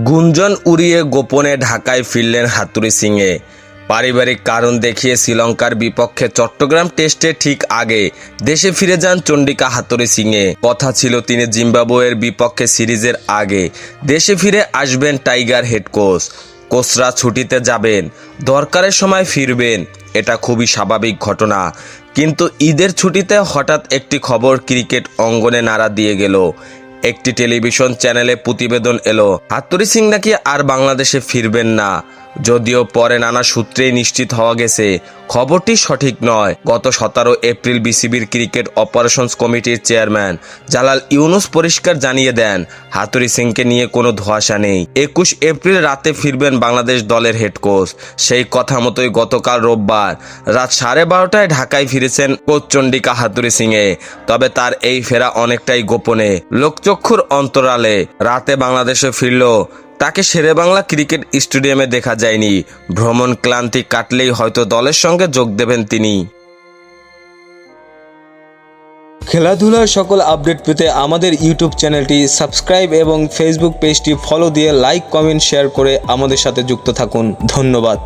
গুঞ্জন উড়িয়ে গোপনে ঢাকায় ফিরলেন হাথুরু সিংয়ে। পারিবারিক কারণ দেখিয়ে শ্রীলঙ্কার বিপক্ষে চট্টগ্রাম টেস্টে ঠিক আগে দেশে ফিরে যান চন্ডিকা হাথুরু সিংয়ে। কথা ছিল তিনি জিম্বাবুয়ের বিপক্ষে সিরিজের আগে দেশে ফিরে আসবেন টাইগার হেড কোচরা ছুটিতে যাবেন, দরকারের সময় ফিরবেন, এটা খুবই স্বাভাবিক ঘটনা। কিন্তু ঈদের ছুটিতে হঠাৎ একটি খবর ক্রিকেট অঙ্গনে নাড়া দিয়ে গেল। একটি টেলিভিশন চ্যানেলে প্রতিবেদন এলো হাথুরু সিং নাকি আর বাংলাদেশে ফিরবেন না। যদিও পরে নানা সূত্রেই নিশ্চিত হওয়া গেছে খবরটি সঠিক নয়। গত 17 এপ্রিল বিসিবির ক্রিকেট অপারেশনস কমিটির চেয়ারম্যান জালাল ইউনুস পরিষ্কার জানিয়ে দেন হাথুরু সিংকে নিয়ে কোনো ধোঁয়াশা নেই। 21 এপ্রিল রাতে ফিরবেন বাংলাদেশ দলের হেড কোচ। সেই কথা মতোই গতকাল রোববার রাত 12:30টায় ঢাকায় ফিরেছেন কোচ চন্ডিকা হাথুরু সিংয়ে। তবে তার এই ফেরা অনেকটাই গোপনে, লোকচক্ষুর অন্তরালে। রাতে বাংলাদেশে ফিরল তাকে শেরেবাংলা ক্রিকেট স্টেডিয়ামে দেখা যায়নি। ভ্রমণ ক্লান্তি কাটলেই হয়তো দলের সঙ্গে যোগ দেবেন তিনি। খেলাধুলার সকল আপডেট পেতে আমাদের ইউটিউব চ্যানেলটি সাবস্ক্রাইব এবং ফেসবুক পেজটি ফলো দিয়ে লাইক, কমেন্ট, শেয়ার করে আমাদের সাথে যুক্ত থাকুন। ধন্যবাদ।